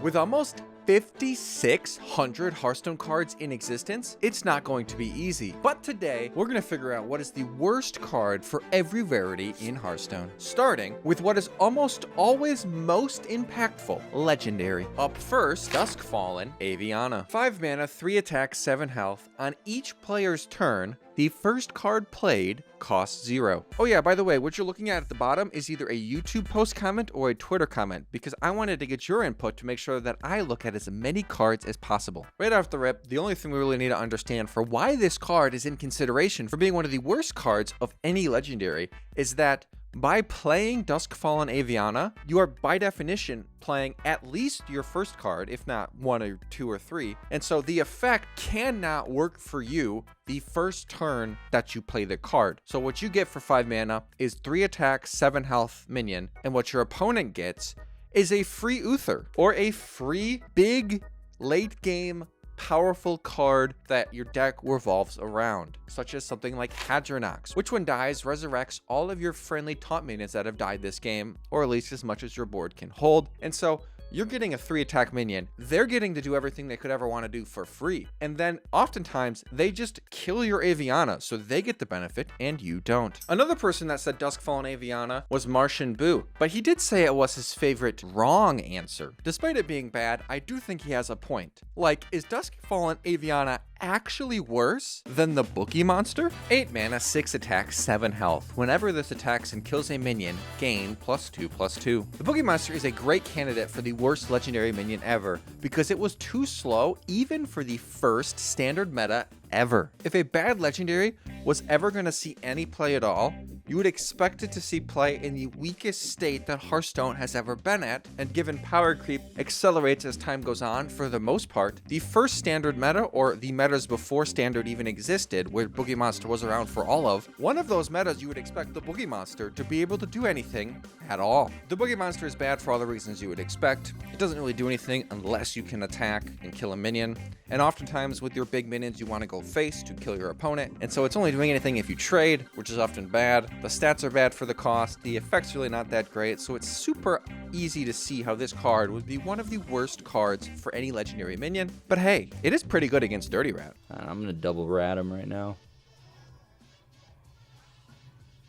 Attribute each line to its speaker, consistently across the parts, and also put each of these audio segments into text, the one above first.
Speaker 1: With almost 5,600 Hearthstone cards in existence, it's not going to be easy. But today, we're going to figure out what is the worst card for every rarity in Hearthstone. Starting with what is almost always most impactful, Legendary. Up first, Duskfallen Aviana. 5 mana, 3 attack, 7 health. On each player's turn, the first card played costs 0. Oh yeah, by the way, what you're looking at the bottom is either a YouTube post comment or a Twitter comment, because I wanted to get your input to make sure that I look at as many cards as possible. Right off the rip, the only thing we really need to understand for why this card is in consideration for being one of the worst cards of any legendary is that by playing Duskfallen Aviana, you are by definition playing at least your first card, if not 1 or 2 or 3. And so the effect cannot work for you the first turn that you play the card. So what you get for 5 mana is 3 attack, 7 health minion. And what your opponent gets is a free Uther or a free big late game powerful card that your deck revolves around, such as something like Hadronox, which when dies resurrects all of your friendly taunt minions that have died this game, or at least as much as your board can hold. And so you're getting a 3 attack minion. They're getting to do everything they could ever want to do for free. And then oftentimes they just kill your Aviana, so they get the benefit and you don't. Another person that said Duskfallen Aviana was Martian Boo, but he did say it was his favorite wrong answer. Despite it being bad, I do think he has a point. Like, is Duskfallen Aviana actually worse than the Boogie Monster? 8 mana, 6 attack, 7 health. Whenever this attacks and kills a minion, gain +2/+2. The Boogie Monster is a great candidate for the worst legendary minion ever because it was too slow even for the first standard meta ever. If a bad legendary was ever going to see any play at all, you would expect it to see play in the weakest state that Hearthstone has ever been at, and given power creep accelerates as time goes on for the most part, the first standard meta, or the metas before standard even existed, where Boogie Monster was around for all of, one of those metas you would expect the Boogie Monster to be able to do anything at all. The Boogie Monster is bad for all the reasons you would expect. It doesn't really do anything unless you can attack and kill a minion, and oftentimes with your big minions you want to go face to kill your opponent, and so it's only doing anything if you trade, which is often bad. The stats are bad for the cost, the effect's really not that great, so it's super easy to see how this card would be one of the worst cards for any legendary minion. But hey, it is pretty good against Dirty Rat.
Speaker 2: I'm gonna double rat him right now.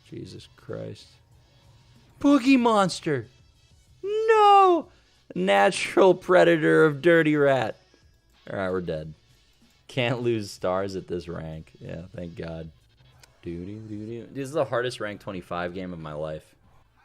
Speaker 2: Jesus Christ. Boogie Monster! No! Natural predator of Dirty Rat. Alright, we're dead. Can't lose stars at this rank. Yeah, thank God. This is the hardest rank 25 game of my life.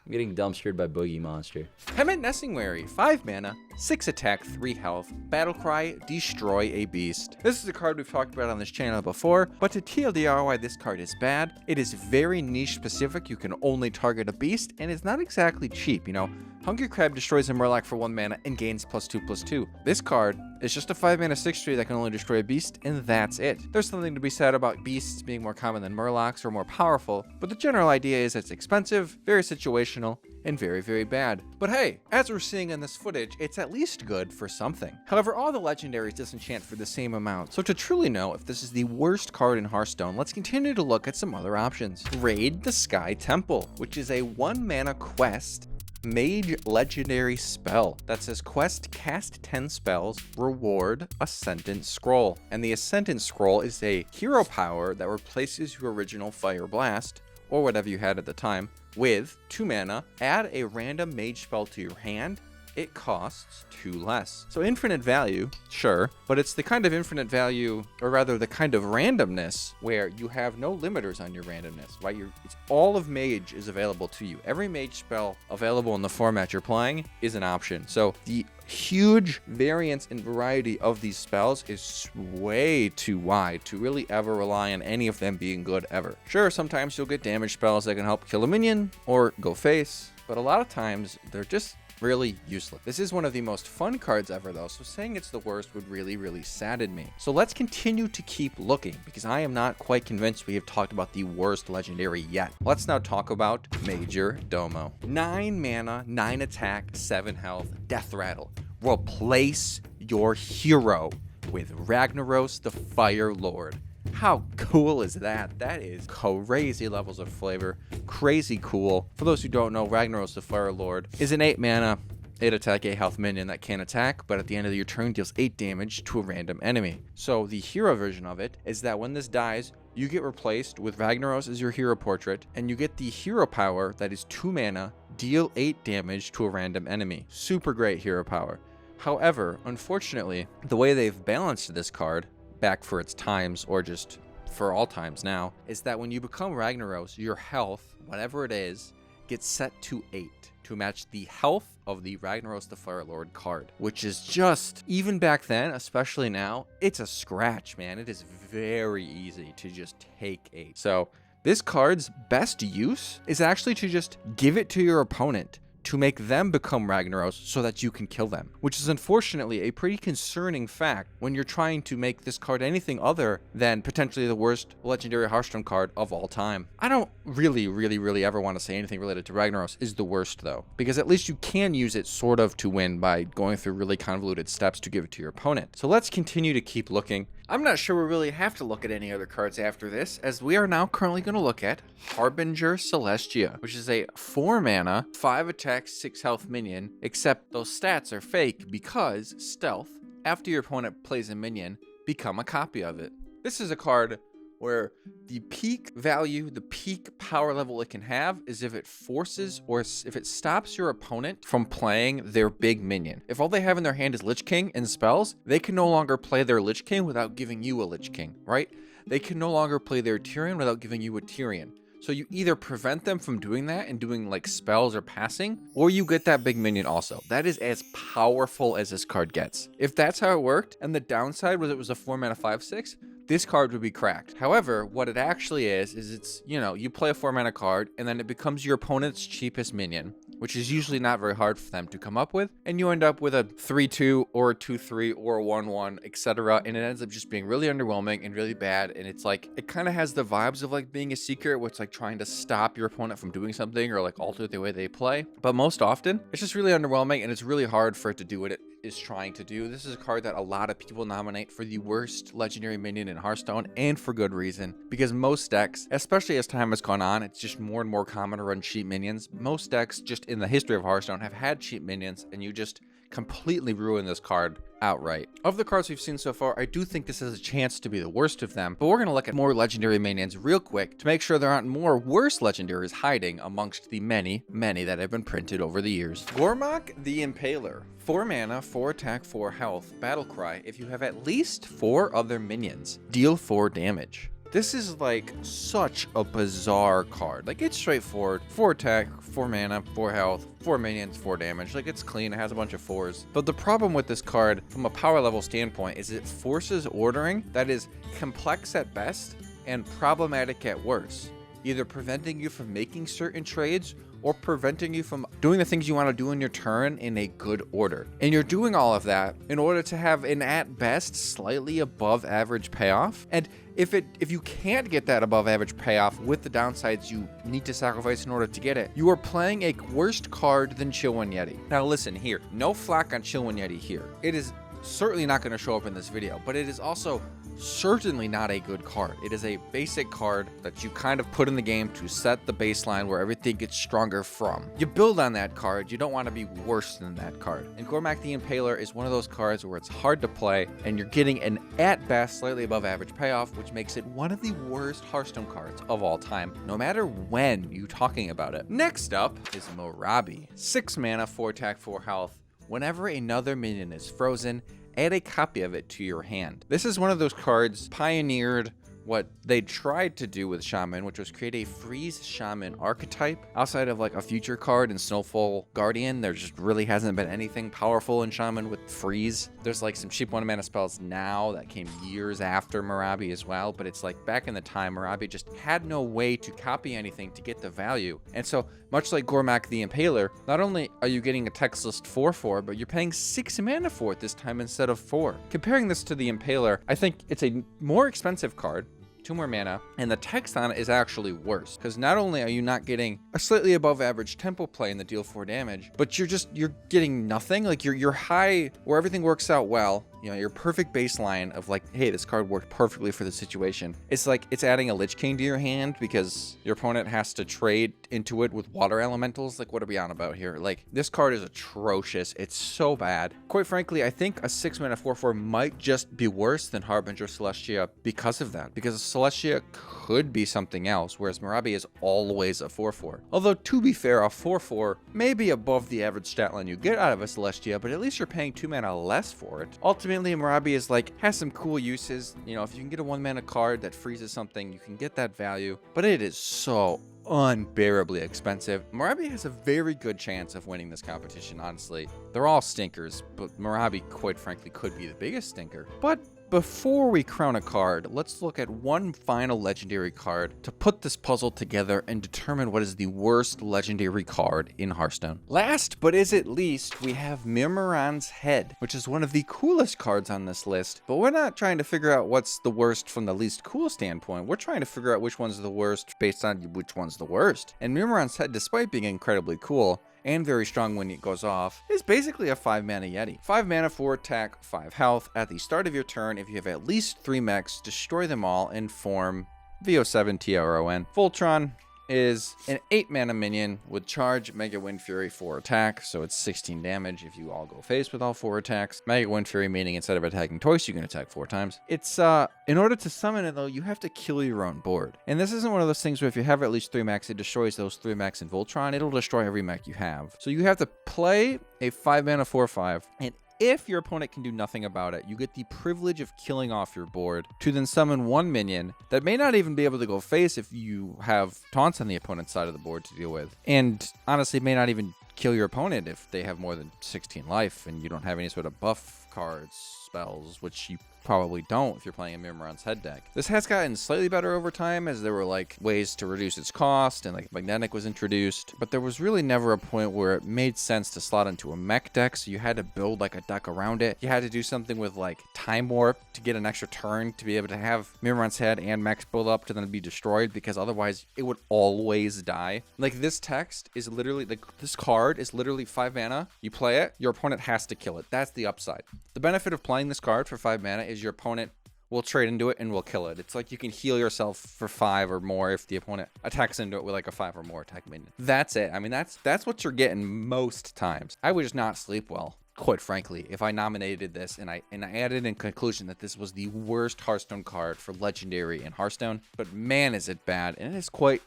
Speaker 2: I'm getting dumpstered by Boogie Monster.
Speaker 1: Hemet Nessingwary, 5 mana, 6 attack, 3 health, Battlecry, Destroy a Beast. This is a card we've talked about on this channel before, but to TLDR why this card is bad, it is very niche specific. You can only target a beast, and it's not exactly cheap, you know. Hungry Crab destroys a Murloc for 1 mana and gains +2/+2. This card is just a 5 mana 6/3 that can only destroy a beast, and that's it. There's something to be said about beasts being more common than Murlocs or more powerful, but the general idea is it's expensive, very situational, and very, very bad. But hey, as we're seeing in this footage, it's at least good for something. However, all the legendaries disenchant for the same amount, so to truly know if this is the worst card in Hearthstone, let's continue to look at some other options. Raid the Sky Temple, which is a 1 mana quest mage legendary spell that says quest cast 10 spells, reward Ascendant Scroll. And the Ascendant Scroll is a hero power that replaces your original Fire Blast, or whatever you had at the time, with 2 mana, add a random mage spell to your hand. It costs 2 less. So infinite value, sure, but it's the kind of infinite value, or rather the kind of randomness where you have no limiters on your randomness, right? It's all of mage is available to you. Every mage spell available in the format you're playing is an option. So the huge variance and variety of these spells is way too wide to really ever rely on any of them being good ever. Sure, sometimes you'll get damage spells that can help kill a minion or go face, but a lot of times they're just really useless. This is one of the most fun cards ever though, so saying it's the worst would really, really sadden me. So let's continue to keep looking, because I am not quite convinced we have talked about the worst legendary yet. Let's now talk about Major Domo. 9 mana, 9 attack, 7 health, Death Rattle. Replace your hero with Ragnaros the Fire Lord. How cool is that? That is crazy levels of flavor. Crazy cool. For those who don't know, Ragnaros the Fire Lord is an 8 mana 8 attack, 8 health minion that can attack, but at the end of your turn deals 8 damage to a random enemy. So the hero version of it is that when this dies, you get replaced with Ragnaros as your hero portrait, and you get the hero power that is 2 mana, deal 8 damage to a random enemy. Super great hero power. However, unfortunately, the way they've balanced this card, back for its times or just for all times now, is that when you become Ragnaros, your health, whatever it is, gets set to 8 to match the health of the Ragnaros the Fire Lord card, which is just, even back then, especially now, it's a scratch, man. It is very easy to just take 8. So this card's best use is actually to just give it to your opponent to make them become Ragnaros so that you can kill them, which is unfortunately a pretty concerning fact when you're trying to make this card anything other than potentially the worst legendary Hearthstone card of all time. I don't really ever want to say anything related to Ragnaros is the worst though, because at least you can use it sort of to win by going through really convoluted steps to give it to your opponent. So let's continue to keep looking. I'm not sure we really have to look at any other cards after this, as we are now currently going to look at Harbinger Celestia, which is a 4 mana, 5 attack, 6 health minion, except those stats are fake because stealth, after your opponent plays a minion, become a copy of it. This is a card where the peak value, the peak power level it can have is if it forces or if it stops your opponent from playing their big minion. If all they have in their hand is Lich King and spells, they can no longer play their Lich King without giving you a Lich King, right? They can no longer play their Tyrion without giving you a Tyrion. So you either prevent them from doing that and doing like spells or passing, or you get that big minion also. That is as powerful as this card gets. If that's how it worked, and the downside was it was a 4 mana 5/6, this card would be cracked. However, what it actually is it's, you know, you play a 4 mana card and then it becomes your opponent's cheapest minion, which is usually not very hard for them to come up with, and you end up with a 3/2 or a 2/3 or a 1/1, etc. And it ends up just being really underwhelming and really bad. And it's like, it kind of has the vibes of like being a secret, where it's like trying to stop your opponent from doing something or like alter the way they play. But most often, it's just really underwhelming and it's really hard for it to do what it is trying to do. This is a card that a lot of people nominate for the worst legendary minion in Hearthstone, and for good reason, because most decks, especially as time has gone on, it's just more and more common to run cheap minions. Most decks just in the history of Hearthstone have had cheap minions, and you just completely ruin this card outright. Of the cards we've seen so far, I do think this has a chance to be the worst of them, but we're going to look at more legendary minions real quick to make sure there aren't more worse legendaries hiding amongst the many that have been printed over the years. Gormak the Impaler. 4 mana, 4 attack, 4 health, battle cry. If you have at least 4 other minions, deal 4 damage. This is like such a bizarre card. Like, it's straightforward. 4 attack, 4 mana, 4 health, 4 minions, 4 damage. Like, it's clean. It has a bunch of 4s. But the problem with this card from a power level standpoint is it forces ordering that is complex at best and problematic at worst, either preventing you from making certain trades or preventing you from doing the things you want to do in your turn in a good order. And you're doing all of that in order to have an at best slightly above average payoff. And if you can't get that above average payoff with the downsides you need to sacrifice in order to get it, you are playing a worse card than Chillwind Yeti. Now listen here, no flack on Chillwind Yeti here. It is certainly not going to show up in this video, but it is also certainly not a good card. It is a basic card that you kind of put in the game to set the baseline where everything gets stronger from. You build on that card, you don't want to be worse than that card. And Gormak the Impaler is one of those cards where it's hard to play and you're getting an at best slightly above average payoff, which makes it one of the worst Hearthstone cards of all time, no matter when you're talking about it. Next up is Morabi. 6 mana, 4 attack, 4 health. Whenever another minion is frozen, add a copy of it to your hand. This is one of those cards pioneered what they tried to do with Shaman, which was create a freeze Shaman archetype. Outside of like a future card in Snowfall Guardian, there just really hasn't been anything powerful in Shaman with freeze. There's like some cheap 1 mana spells now that came years after Morabi as well, but it's like back in the time, Morabi just had no way to copy anything to get the value. And so much like Gormak the Impaler, not only are you getting a text list 4/4, but you're paying 6 mana for it this time instead of 4. Comparing this to the Impaler, I think it's a more expensive card, 2 more mana, and the text on it is actually worse, because not only are you not getting a slightly above average tempo play in the deal 4 damage, but you're getting nothing. Like, you're high where everything works out well, you know, your perfect baseline of like, hey, this card worked perfectly for the situation. It's like it's adding a Lich King to your hand because your opponent has to trade into it with water elementals. Like, what are we on about here? Like, this card is atrocious. It's so bad. Quite frankly, I think a 6-mana 4/4 might just be worse than Harbinger Celestia because of that. Because Celestia could be something else, whereas Marabi is always a 4/4. Although, to be fair, a 4/4 may be above the average stat line you get out of a Celestia, but at least you're paying 2 mana less for it. Ultimately, Marabi is like, has some cool uses. You know, if you can get a 1-mana card that freezes something, you can get that value, but it is so unbearably expensive. Marabi has a very good chance of winning this competition, honestly. They're all stinkers, but Marabi, quite frankly, could be the biggest stinker. But before we crown a card, let's look at one final legendary card to put this puzzle together and determine what is the worst legendary card in Hearthstone. Last but isn't least, we have Mimiran's Head, which is one of the coolest cards on this list, but we're not trying to figure out what's the worst from the least cool standpoint. We're trying to figure out which one's the worst based on which one's the worst. And Mimiran's Head, despite being incredibly cool, and very strong when it goes off, is basically a 5-mana Yeti. 5 mana, 4 attack, 5 health. At the start of your turn, if you have at least 3 mechs, destroy them all and form VO7 TRON. Voltron is an 8-mana minion with charge, Mega Wind Fury, 4 attack, so it's 16 damage if you all go face with all 4 attacks. Mega Wind Fury meaning instead of attacking twice, you can attack 4 times. It's, in order to summon it though, you have to kill your own board. And this isn't one of those things where if you have at least 3 mechs, it destroys those 3 mechs in Voltron, it'll destroy every mech you have. So you have to play a 5-mana 4/5, and if your opponent can do nothing about it, you get the privilege of killing off your board to then summon 1 minion that may not even be able to go face if you have taunts on the opponent's side of the board to deal with. And honestly, may not even kill your opponent if they have more than 16 life and you don't have any sort of buff cards, spells, which you probably don't if you're playing a Mimiran's Head deck. This has gotten slightly better over time as there were like ways to reduce its cost and like Magnetic was introduced, but there was really never a point where it made sense to slot into a mech deck, so you had to build like a deck around it. You had to do something with like Time Warp to get an extra turn to be able to have Mimiran's Head and mechs build up to then be destroyed, because otherwise it would always die. Like, this text is literally like, this card is literally 5 mana. You play it, your opponent has to kill it. That's the upside. The benefit of playing this card for 5 mana is your opponent will trade into it and will kill it. It's like you can heal yourself for 5 or more if the opponent attacks into it with like a 5 or more attack minion. That's it. I mean, that's what you're getting most times. I would just not sleep well, quite frankly, if I nominated this and I added in conclusion that this was the worst Hearthstone card for legendary in Hearthstone. But man, is it bad, and it is quite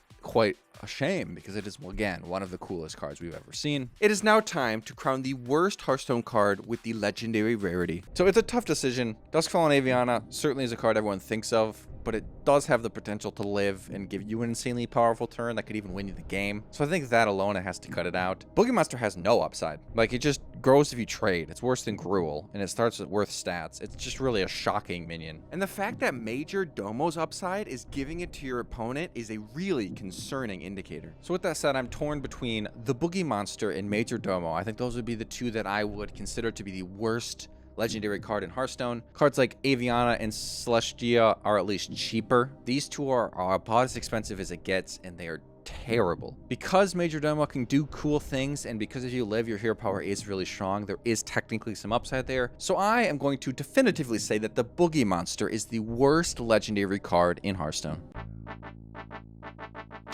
Speaker 1: a shame, because it is, well, again, one of the coolest cards we've ever seen. It is now time to crown the worst Hearthstone card with the legendary rarity. So it's a tough decision. Duskfallen Aviana certainly is a card everyone thinks of, but it does have the potential to live and give you an insanely powerful turn that could even win you the game. So I think that alone, it has to cut it out. Boogie Monster has no upside. Like, it just grows if you trade. It's worse than Gruul, and it starts with worth stats. It's just really a shocking minion. And the fact that Major Domo's upside is giving it to your opponent is a really concerning indicator. So with that said, I'm torn between the Boogie Monster and Major Domo. I think those would be the two that I would consider to be the worst legendary card in Hearthstone. Cards like Aviana and Celestia are at least cheaper. These two are about as expensive as it gets, and they are terrible. Because Major Domo can do cool things, and because if you live, your hero power is really strong, there is technically some upside there. So I am going to definitively say that the Boogie Monster is the worst legendary card in Hearthstone.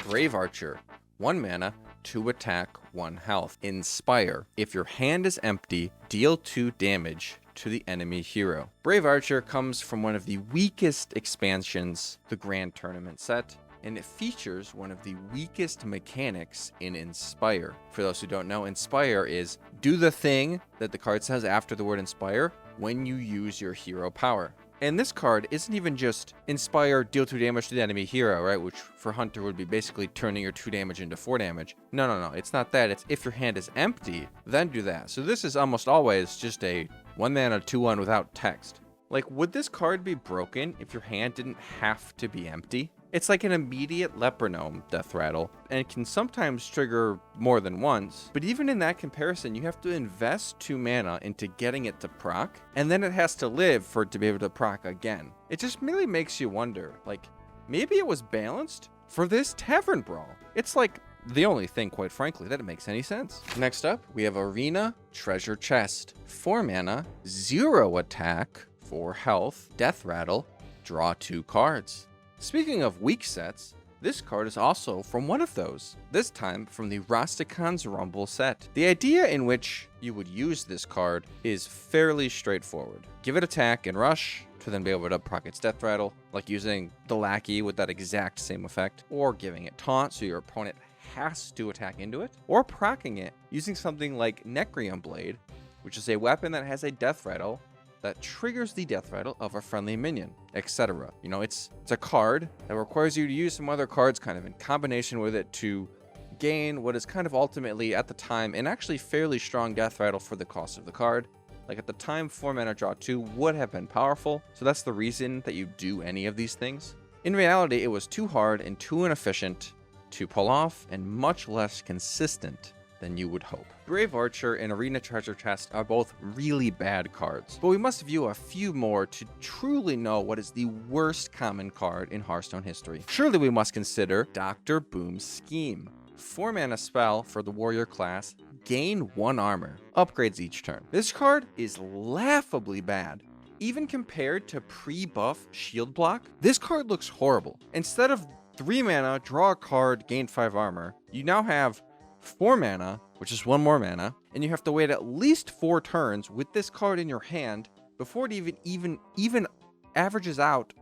Speaker 1: Brave Archer. 1 mana, 2 attack, 1 health. Inspire. If your hand is empty, deal 2 damage to the enemy hero. Brave Archer comes from one of the weakest expansions, the Grand Tournament set, and it features one of the weakest mechanics in Inspire. For those who don't know, Inspire is do the thing that the card says after the word Inspire when you use your hero power. And this card isn't even just Inspire, deal 2 damage to the enemy hero, right? Which for Hunter would be basically turning your 2 damage into 4 damage. No, it's not that. It's if your hand is empty, then do that. So this is almost always just a 1 mana 2/1 without text. Like, would this card be broken if your hand didn't have to be empty? It's like an immediate Leopardome death rattle, and can sometimes trigger more than once, but even in that comparison, you have to invest 2 mana into getting it to proc, and then it has to live for it to be able to proc again. It just really makes you wonder, like, maybe it was balanced for this Tavern Brawl. It's like the only thing, quite frankly, that makes any sense. Next up, we have Arena Treasure Chest. 4 mana, 0 attack, 4 health, death rattle, draw 2 cards. Speaking of weak sets, this card is also from one of those, this time from the Rosticon's Rumble set. The idea in which you would use this card is fairly straightforward. Give it attack and rush to then be able to proc its death rattle, like using the Lackey with that exact same effect, or giving it taunt so your opponent has to attack into it, or procking it using something like Necreon Blade, which is a weapon that has a death rattle that triggers the death rattle of a friendly minion, etc. You know, it's a card that requires you to use some other cards kind of in combination with it to gain what is kind of ultimately, at the time, an actually fairly strong death rattle for the cost of the card. Like at the time, 4 mana draw 2 would have been powerful, so that's the reason that you do any of these things. In reality, it was too hard and too inefficient to pull off, and much less consistent than you would hope. Brave Archer and Arena Treasure Chest are both really bad cards, but we must view a few more to truly know what is the worst common card in Hearthstone history. Surely we must consider Dr. Boom's Scheme. 4 mana spell for the warrior class, gain 1 armor, upgrades each turn. This card is laughably bad. Even compared to pre-buff shield block, this card looks horrible. Instead of 3 mana, draw a card, gain 5 armor, you now have 4 mana, which is 1 more mana, and you have to wait at least 4 turns with this card in your hand before it even evens out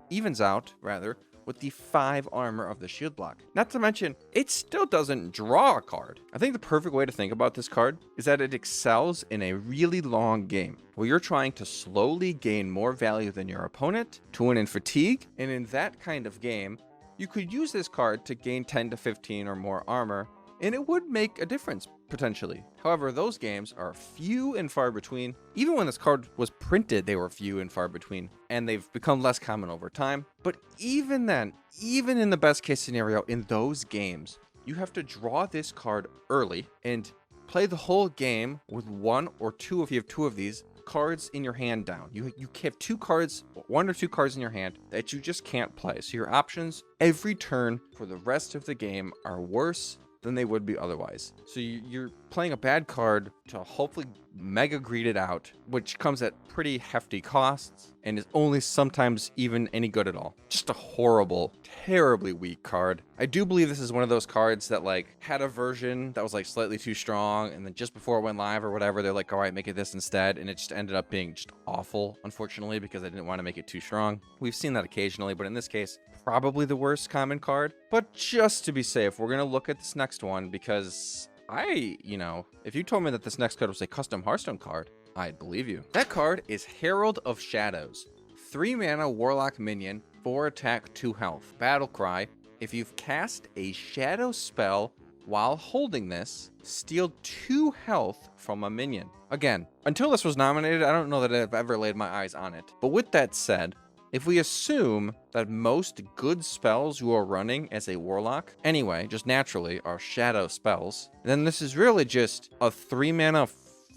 Speaker 1: with the 5 armor of the shield block. Not to mention, it still doesn't draw a card. I think the perfect way to think about this card is that it excels in a really long game, where you're trying to slowly gain more value than your opponent to win in fatigue, and in that kind of game, you could use this card to gain 10 to 15 or more armor, and it would make a difference, potentially. However, those games are few and far between. Even when this card was printed, they were few and far between, and they've become less common over time. But even then, even in the best case scenario, in those games, you have to draw this card early and play the whole game with 1 or 2, if you have 2 of these, cards in your hand down. You have 2 cards, 1 or 2 cards in your hand that you just can't play. So your options every turn for the rest of the game are worse than they would be otherwise. So you're playing a bad card to hopefully mega greed it out, which comes at pretty hefty costs and is only sometimes even any good at all. Just a horrible, terribly weak card. I do believe this is one of those cards that like had a version that was like slightly too strong, and then just before it went live or whatever, they're like, all right, make it this instead, and it just ended up being just awful, unfortunately, because I didn't want to make it too strong. We've seen that occasionally, but in this case, probably the worst common card. But just to be safe, we're gonna look at this next one, because if you told me that this next card was a custom Hearthstone card, I'd believe you. That card is Herald of Shadows. 3 mana Warlock minion, 4 attack, 2 health. Battle Cry. If you've cast a shadow spell while holding this, steal 2 health from a minion. Again, until this was nominated, I don't know that I've ever laid my eyes on it. But with that said, if we assume that most good spells you are running as a warlock, anyway, just naturally, are shadow spells, then this is really just a 3 mana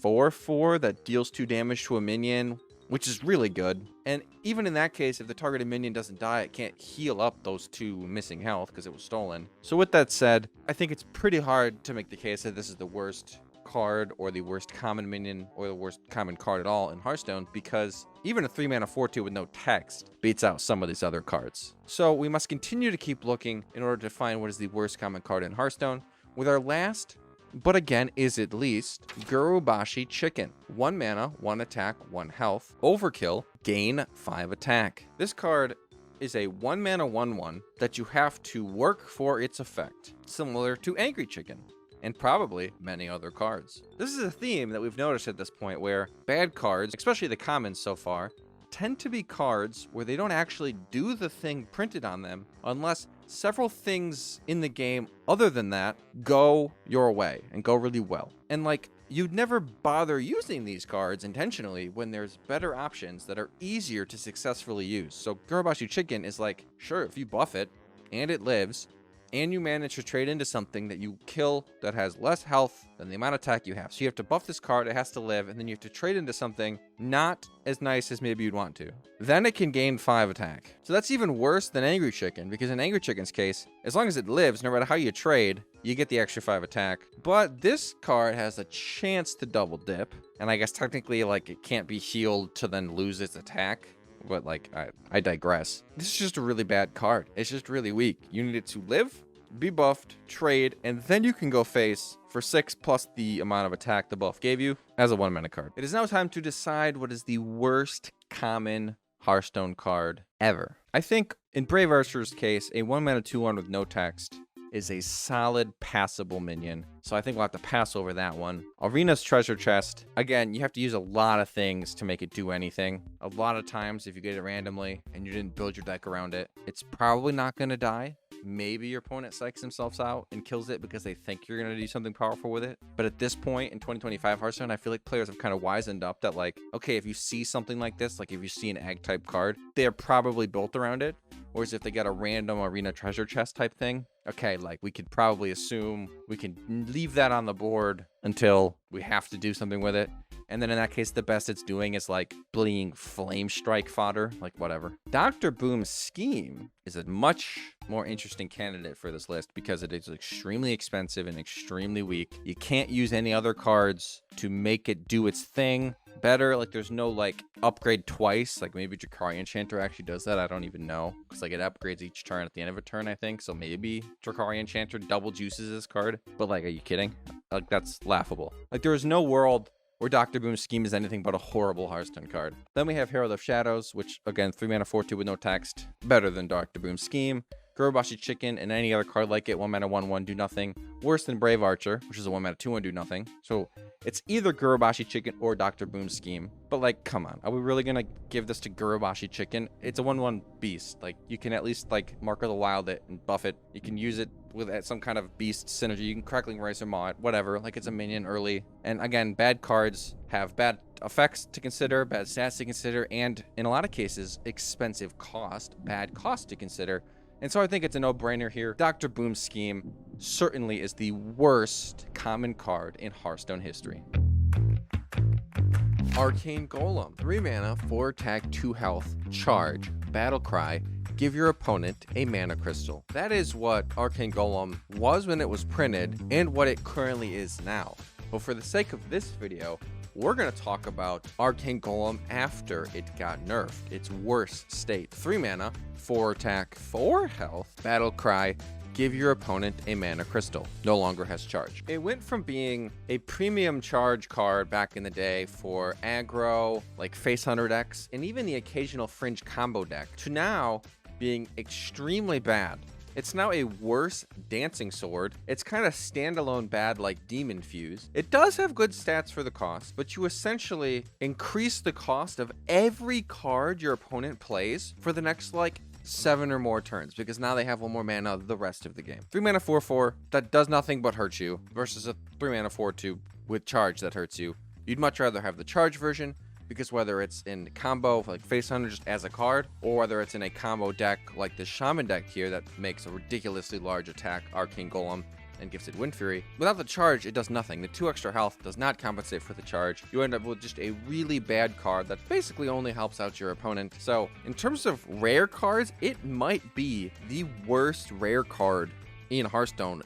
Speaker 1: 4/4 that deals 2 damage to a minion, which is really good. And even in that case, if the targeted minion doesn't die, it can't heal up those 2 missing health because it was stolen. So with that said, I think it's pretty hard to make the case that this is the worst card or the worst common minion or the worst common card at all in Hearthstone, because even a 3 mana 4/2 with no text beats out some of these other cards. So we must continue to keep looking in order to find what is the worst common card in Hearthstone, with our last, but again is at least, Gurubashi Chicken. 1 mana, 1 attack, 1 health, overkill, gain 5 attack. This card is a 1 mana 1/1 that you have to work for its effect, similar to Angry Chicken, and probably many other cards. This is a theme that we've noticed at this point, where bad cards, especially the commons so far, tend to be cards where they don't actually do the thing printed on them unless several things in the game other than that go your way and go really well. And like, you'd never bother using these cards intentionally when there's better options that are easier to successfully use. So Gurubashi Chicken is like, sure, if you buff it and it lives, and you manage to trade into something that you kill that has less health than the amount of attack you have. So you have to buff this card, it has to live, and then you have to trade into something not as nice as maybe you'd want to. Then it can gain 5 attack. So that's even worse than Angry Chicken, because in Angry Chicken's case, as long as it lives, no matter how you trade, you get the extra 5 attack. But this card has a chance to double dip, and I guess technically, like, it can't be healed to then lose its attack. But, like, I digress. This is just a really bad card. It's just really weak. You need it to live, be buffed, trade, and then you can go face for 6 plus the amount of attack the buff gave you as a 1-mana card. It is now time to decide what is the worst common Hearthstone card ever. I think in Brave Archer's case, a 1-mana 2/1 with no text is a solid passable minion. So I think we'll have to pass over that one. Arena's Treasure Chest. Again, you have to use a lot of things to make it do anything. A lot of times, if you get it randomly and you didn't build your deck around it, it's probably not going to die. Maybe your opponent psychs themselves out and kills it because they think you're going to do something powerful with it. But at this point in 2025 Hearthstone, I feel like players have kind of wisened up that, like, okay, if you see something like this, like if you see an ag type card, they're probably built around it. Whereas if they get a random Arena Treasure Chest type thing, okay, like we could probably assume we can leave that on the board until we have to do something with it. And then in that case, the best it's doing is like bleeding flame strike fodder, like whatever. Dr. Boom's Scheme is a much more interesting candidate for this list because it is extremely expensive and extremely weak. You can't use any other cards to make it do its thing better. Like there's no like upgrade twice. Like maybe Drakari Enchanter actually does that. I don't even know. Because like it upgrades each turn at the end of a turn, I think. So maybe Drakari Enchanter double juices this card. But like, are you kidding? Like that's laughable. Like there is no world where Dr. Boom's Scheme is anything but a horrible Hearthstone card. Then we have Herald of Shadows, which again, 3-mana 4/2 with no text. Better than Dr. Boom's Scheme. Gurubashi Chicken and any other card like it, 1-mana 1/1 do nothing. Worse than Brave Archer, which is a 1-mana 2/1 do nothing. So it's either Gurubashi Chicken or Dr. Boom's Scheme. But like, come on, are we really gonna give this to Gurubashi Chicken? It's a 1/1 beast. Like you can at least like Mark of the Wild it and buff it. You can use it with some kind of beast synergy. You can Crackling Rice or Maw it, whatever. Like it's a minion early. And again, bad cards have bad effects to consider, bad stats to consider, and in a lot of cases, expensive cost, bad cost to consider. And so I think it's a no-brainer here. Dr. Boom's Scheme certainly is the worst common card in Hearthstone history. Arcane Golem. 3 mana, 4 attack, 2 health, charge, battle cry, give your opponent a mana crystal. That is what Arcane Golem was when it was printed and what it currently is now. But for the sake of this video, we're going to talk about Arcane Golem after it got nerfed, its worst state. 3 mana, 4 attack, 4 health, battle cry, give your opponent a mana crystal. No longer has charge. It went from being a premium charge card back in the day for aggro, like face hunter decks, and even the occasional fringe combo deck, to now being extremely bad. It's now a worse dancing sword. It's kind of standalone bad like Demon Fuse. It does have good stats for the cost, but you essentially increase the cost of every card your opponent plays for the next like 7 or more turns, because now they have 1 more mana the rest of the game. 3 mana 4/4 that does nothing but hurt you versus a 3 mana 4/2 with charge that hurts you. You'd much rather have the charge version, because whether it's in combo like Face Hunter just as a card, or whether it's in a combo deck like the Shaman deck here that makes a ridiculously large attack, Arcane Golem, and gives it Wind Fury, without the charge, it does nothing. The 2 extra health does not compensate for the charge. You end up with just a really bad card that basically only helps out your opponent. So in terms of rare cards, it might be the worst rare card in Hearthstone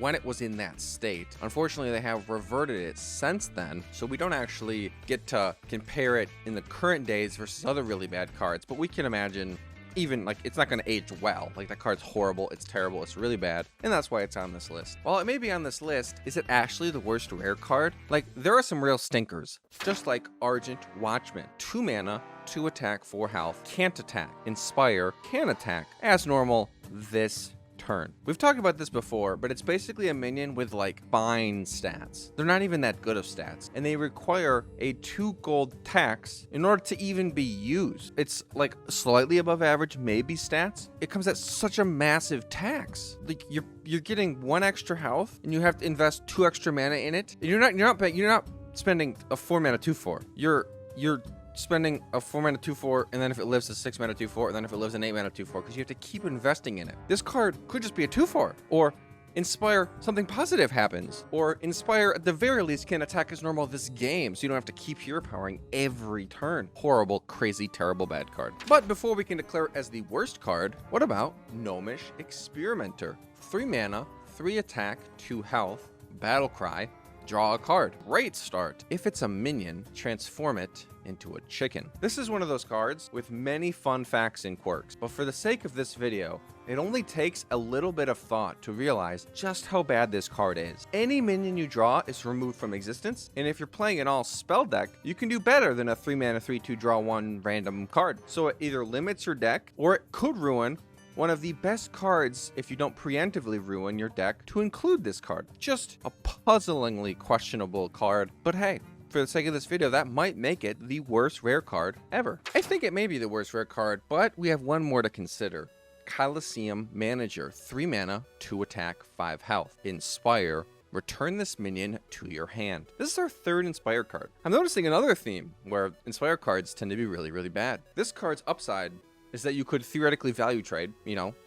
Speaker 1: when it was in that state. Unfortunately, they have reverted it since then, so we don't actually get to compare it in the current days versus other really bad cards, but we can imagine even like it's not going to age well. Like that card's horrible, it's terrible, it's really bad, and that's why it's on this list. While it may be on this list, is it actually the worst rare card? Like there are some real stinkers, just like Argent Watchman. 2 mana, 2 attack, 4 health, can't attack. Inspire, can attack as normal this turn. We've talked about this before, but it's basically a minion with like fine stats. They're not even that good of stats, and they require a 2 gold tax in order to even be used. It's like slightly above average, maybe stats. It comes at such a massive tax. Like you're getting 1 extra health, and you have to invest 2 extra mana in it. And you're not spending a 4 mana 2/4. You're spending a 4 mana 2/4, and then if it lives a 6 mana 2/4, and then if it lives an 8 mana 2/4, because you have to keep investing in it. This card could just be a 2/4, or inspire something positive happens, or inspire at the very least can attack as normal this game, so you don't have to keep hero powering every turn. Horrible, crazy, terrible bad card. But before we can declare it as the worst card, what about Gnomish Experimenter? 3 mana, 3 attack, 2 health, battle cry, draw a card. Great start. If it's a minion, transform it into a chicken. This is one of those cards with many fun facts and quirks, but for the sake of this video, it only takes a little bit of thought to realize just how bad this card is. Any minion you draw is removed from existence, and if you're playing an all spell deck, you can do better than a 3 mana 3/2 draw 1 random card. So it either limits your deck, or it could ruin one of the best cards if you don't preemptively ruin your deck to include this card. Just a puzzlingly questionable card, but hey, for the sake of this video, that might make it the worst rare card ever. I think it may be the worst rare card, but we have one more to consider. Coliseum Manager, 3 mana, 2 attack, 5 health. Inspire, return this minion to your hand. This is our 3rd Inspire card. I'm noticing another theme where Inspire cards tend to be really, really bad. This card's upside is that you could theoretically value trade,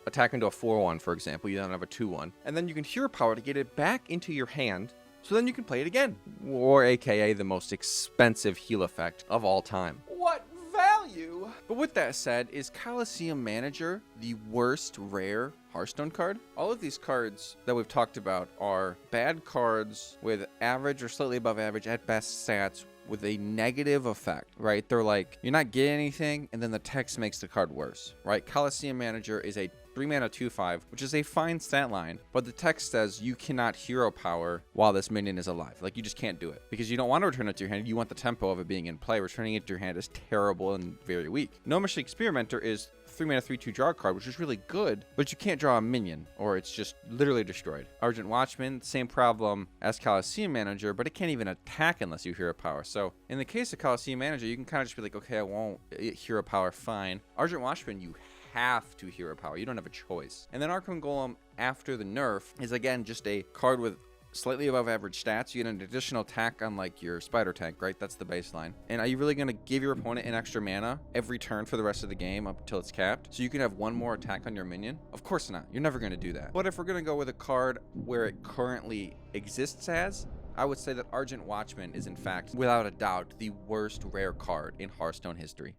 Speaker 1: attack into a 4/1, for example, you don't have a 2/1, and then you can hero power to get it back into your hand, so then you can play it again, or aka the most expensive heal effect of all time. What value? But with that said, is Coliseum Manager the worst rare Hearthstone card? All of these cards that we've talked about are bad cards with average or slightly above average at best stats with a negative effect, right? They're like, you're not getting anything, and then the text makes the card worse, right? Coliseum Manager is a 3 mana 2/5, which is a fine stat line, but the text says you cannot hero power while this minion is alive. Like, you just can't do it because you don't want to return it to your hand. You want the tempo of it being in play. Returning it to your hand is terrible and very weak. Gnomish Experimenter is 3 mana 3/2 draw card, which is really good, but you can't draw a minion or it's just literally destroyed. Argent Watchman, same problem as Coliseum Manager, but it can't even attack unless you hero power. So in the case of Coliseum Manager, you can kind of just be like, okay, I won't hero power, fine. Argent Watchman, you have to hero power. You don't have a choice. And then Arkham Golem, after the nerf, is again just a card with slightly above average stats. You get an additional attack on like your spider tank, right? That's the baseline. And are you really going to give your opponent an extra mana every turn for the rest of the game up until it's capped, so you can have one more attack on your minion? Of course not. You're never going to do that. But if we're going to go with a card where it currently exists as, I would say that Argent Watchman is in fact, without a doubt, the worst rare card in Hearthstone history.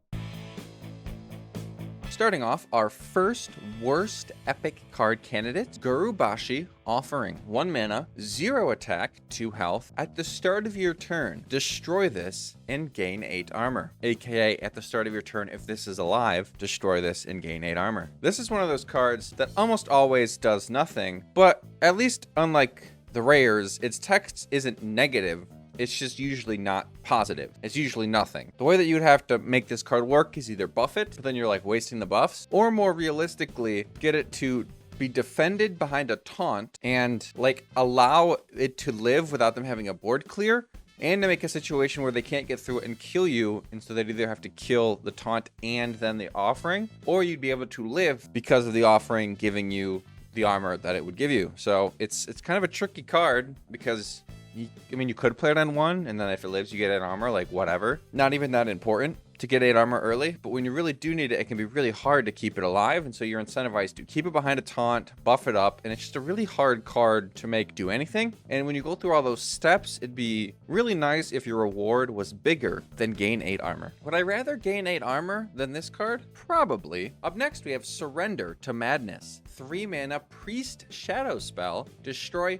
Speaker 1: Starting off, our first worst epic card candidate, Gurubashi, offering 1 mana, 0 attack, 2 health. At the start of your turn, destroy this and gain 8 armor. AKA, at the start of your turn, if this is alive, destroy this and gain 8 armor. This is one of those cards that almost always does nothing, but at least unlike the rares, its text isn't negative. It's just usually not positive. It's usually nothing. The way that you would have to make this card work is either buff it, but then you're like wasting the buffs, or more realistically, get it to be defended behind a taunt and like allow it to live without them having a board clear, and to make a situation where they can't get through it and kill you, and so they'd either have to kill the taunt and then the offering, or you'd be able to live because of the offering giving you the armor that it would give you. So it's kind of a tricky card because you could play it on 1, and then if it lives, you get 8 armor, like whatever. Not even that important to get 8 armor early, but when you really do need it, it can be really hard to keep it alive, and so you're incentivized to keep it behind a taunt, buff it up, and it's just a really hard card to make do anything. And when you go through all those steps, it'd be really nice if your reward was bigger than gain 8 armor. Would I rather gain 8 armor than this card? Probably. Up next, we have Surrender to Madness. 3 mana Priest Shadow spell, destroy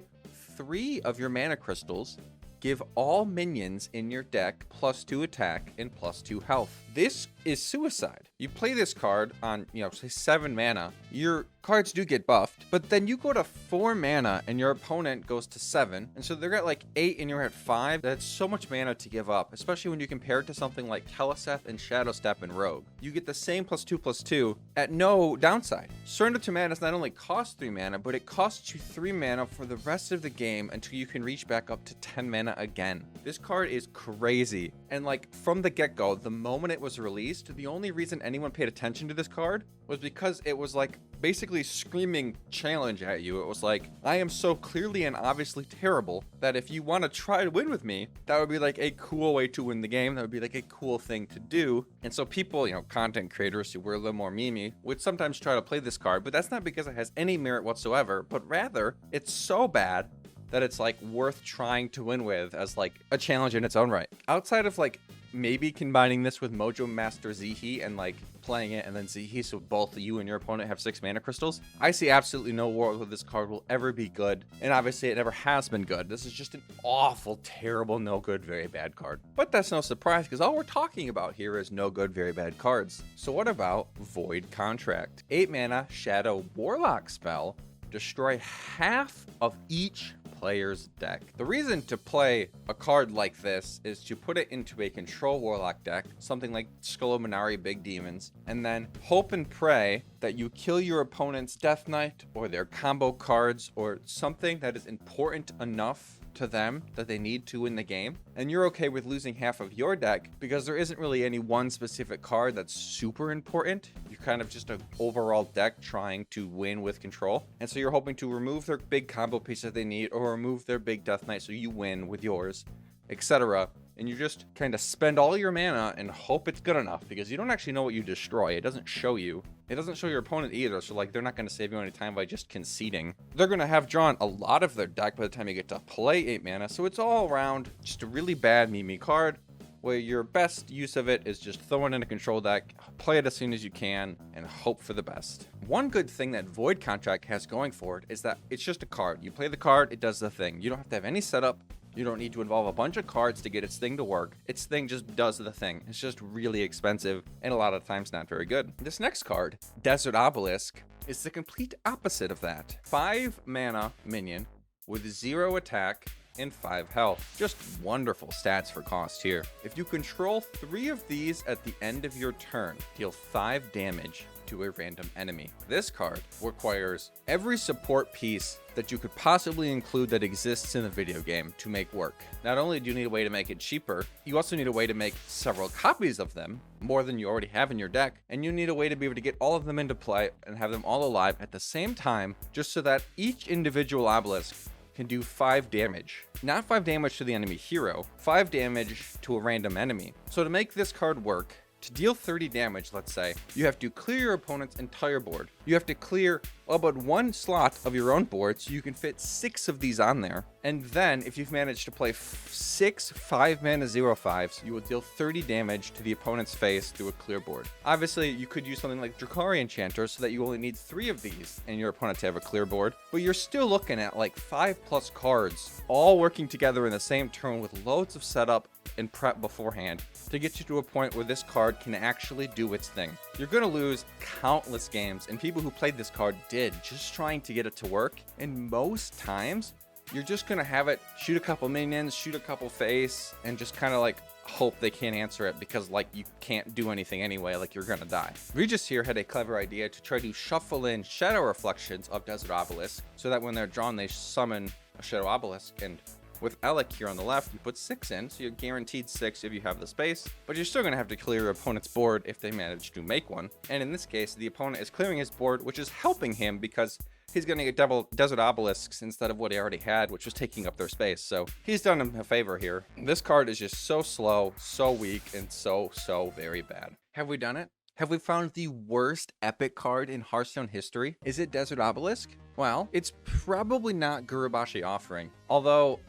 Speaker 1: 3 of your mana crystals, give all minions in your deck +2 attack and +2 health. This is suicide. You play this card on, say 7 mana, your cards do get buffed, but then you go to 4 mana and your opponent goes to 7, and so they're at like 8 and you're at 5. That's so much mana to give up, especially when you compare it to something like Keleseth and Shadow Step and Rogue. You get the same +2/+2 at no downside. Surrender to Madness not only costs 3 mana, but it costs you 3 mana for the rest of the game until you can reach back up to 10 mana again. This card is crazy, and like from the get-go, the moment it was released, the only reason anyone paid attention to this card was because it was like basically basically screaming challenge at you. It was like, I am so clearly and obviously terrible that if you want to try to win with me, that would be like a cool way to win the game. That would be like a cool thing to do. And so people, you know, content creators who were a little more memey would sometimes try to play this card, but that's not because it has any merit whatsoever, but rather it's so bad that it's like worth trying to win with as like a challenge in its own right. Outside of like maybe combining this with Mojo Master Zihi and like playing it and then Zihi, so both you and your opponent have 6 mana crystals, I see absolutely no world where this card will ever be good. And obviously it never has been good. This is just an awful, terrible, no good, very bad card. But that's no surprise because all we're talking about here is no good, very bad cards. So what about Void Contract? 8 mana Shadow Warlock spell. Destroy half of each player's deck. The reason to play a card like this is to put it into a control warlock deck, something like Skull of Minari Big Demons, and then hope and pray that you kill your opponent's Death Knight or their combo cards or something that is important enough to them that they need to win the game, and you're okay with losing half of your deck because there isn't really any one specific card that's super important. You're kind of just an overall deck trying to win with control, and so you're hoping to remove their big combo piece that they need or remove their big Death Knight so you win with yours, etc. And you just kind of spend all your mana and hope it's good enough because you don't actually know what you destroy. It doesn't show you. It doesn't show your opponent either, so like they're not going to save you any time by just conceding. They're going to have drawn a lot of their deck by the time you get to play 8 mana, so it's all around just a really bad meme card where your best use of it is just throw it in a control deck, play it as soon as you can, and hope for the best. One good thing that Void Contract has going for it is that it's just a card. You play the card, it does the thing. You don't have to have any setup. You don't need to involve a bunch of cards to get its thing to work. Its thing just does the thing. It's just really expensive and a lot of times not very good. This next card, Desert Obelisk, is the complete opposite of that. 5 mana minion with 0 attack and 5 health. Just wonderful stats for cost here. If you control 3 of these at the end of your turn, deal 5 damage to a random enemy. This card requires every support piece that you could possibly include that exists in the video game to make work. Not only do you need a way to make it cheaper, you also need a way to make several copies of them, more than you already have in your deck, and you need a way to be able to get all of them into play and have them all alive at the same time, just so that each individual obelisk can do 5 damage. Not 5 damage to the enemy hero, 5 damage to a random enemy. So to make this card work, to deal 30 damage, let's say, you have to clear your opponent's entire board. You have to clear about 1 slot of your own board so you can fit 6 of these on there. And then, if you've managed to play 6 5-mana 0/5s, you will deal 30 damage to the opponent's face through a clear board. Obviously, you could use something like Drakari Enchanter so that you only need 3 of these and your opponent to have a clear board. But you're still looking at like 5+ cards all working together in the same turn with loads of setup and prep beforehand to get you to a point where this card can actually do its thing. You're going to lose countless games, and people who played this card did, just trying to get it to work. And most times, you're just going to have it shoot a couple minions, shoot a couple face, and just kind of like hope they can't answer it because like you can't do anything anyway, like you're gonna die. Regis here had a clever idea to try to shuffle in shadow reflections of Desert Obelisk so that when they're drawn, they summon a Shadow Obelisk. And with Alec here on the left, you put 6 in, so you're guaranteed 6 if you have the space, but you're still going to have to clear your opponent's board if they manage to make one. And in this case, the opponent is clearing his board, which is helping him because he's going to get double Desert Obelisks instead of what he already had, which was taking up their space. So he's done him a favor here. This card is just so slow, so weak, and so very bad. Have we done it? Have we found the worst epic card in Hearthstone history? Is it Desert Obelisk? Well, it's probably not Gurubashi Offering, although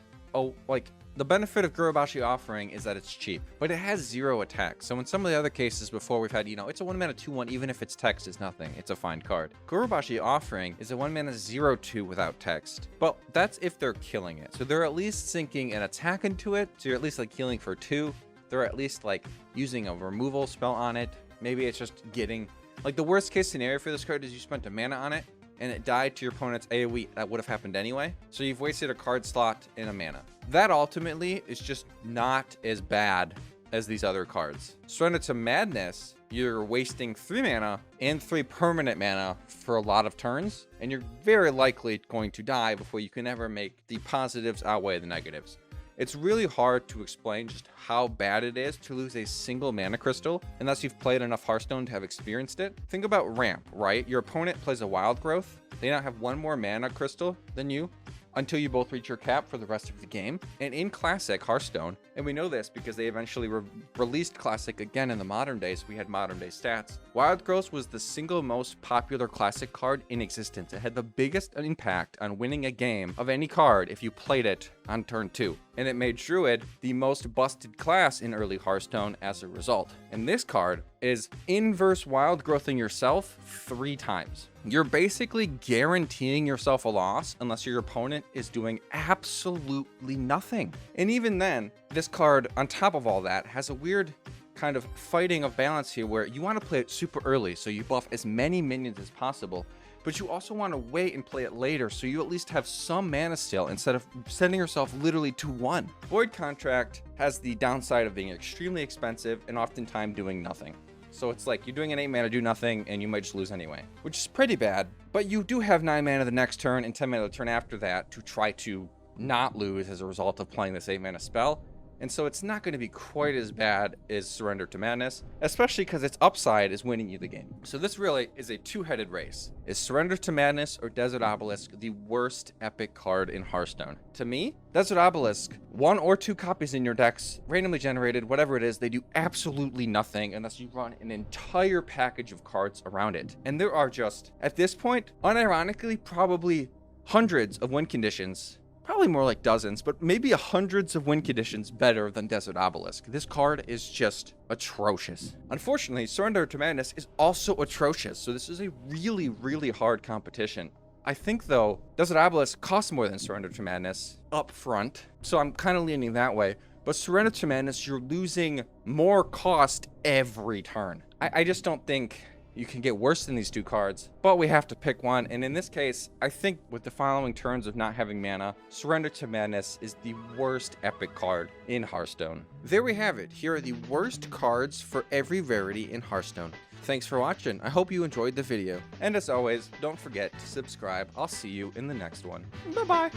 Speaker 1: the benefit of Gurubashi Offering is that it's cheap, but it has 0 attack. So in some of the other cases before, we've had, it's a 1-mana 2/1, even if its text is nothing, it's a fine card. Gurubashi Offering is a 1-mana 0/2 without text, but that's if they're killing it. So they're at least sinking an attack into it, so you're at least like healing for 2. They're at least like using a removal spell on it. Maybe it's just getting, like the worst case scenario for this card is you spent a mana on it, and it died to your opponent's AoE. That would have happened anyway. So you've wasted a card slot and a mana. That ultimately is just not as bad as these other cards. Surrender to Madness, you're wasting 3 mana and 3 permanent mana for a lot of turns, and you're very likely going to die before you can ever make the positives outweigh the negatives. It's really hard to explain just how bad it is to lose a single mana crystal unless you've played enough Hearthstone to have experienced it. Think about ramp, right? Your opponent plays a wild growth. They now have one more mana crystal than you until you both reach your cap for the rest of the game. And in Classic Hearthstone, and we know this because they eventually released Classic again in the modern days, we had modern day stats. Wild Growth was the single most popular Classic card in existence. It had the biggest impact on winning a game of any card if you played it on turn 2. And it made Druid the most busted class in early Hearthstone as a result. And this card is inverse wild growthing yourself 3 times. You're basically guaranteeing yourself a loss unless your opponent is doing absolutely nothing. And even then, this card, on top of all that, has a weird kind of fighting of balance here where you want to play it super early so you buff as many minions as possible, but you also want to wait and play it later so you at least have some mana still instead of sending yourself literally to 1. Void Contract has the downside of being extremely expensive and oftentimes doing nothing. So it's like you're doing an 8 mana do nothing and you might just lose anyway, which is pretty bad. But you do have 9 mana the next turn and 10 mana the turn after that to try to not lose as a result of playing this 8 mana spell. And so it's not going to be quite as bad as Surrender to Madness, especially because its upside is winning you the game. So this really is a two-headed race. Is Surrender to Madness or Desert Obelisk the worst epic card in Hearthstone? To me, Desert Obelisk, 1 or 2 copies in your decks, randomly generated, whatever it is, they do absolutely nothing unless you run an entire package of cards around it. And there are just, at this point, unironically, probably hundreds of win conditions, probably more like dozens, but maybe hundreds of win conditions better than Desert Obelisk. This card is just atrocious. Unfortunately, Surrender to Madness is also atrocious, so this is a really, really hard competition. I think, though, Desert Obelisk costs more than Surrender to Madness up front, so I'm kind of leaning that way. But Surrender to Madness, you're losing more cost every turn. I just don't think you can get worse than these 2 cards, but we have to pick one. And in this case, I think with the following turns of not having mana, Surrender to Madness is the worst epic card in Hearthstone. There we have it. Here are the worst cards for every rarity in Hearthstone. Thanks for watching. I hope you enjoyed the video. And as always, don't forget to subscribe. I'll see you in the next one. Bye-bye.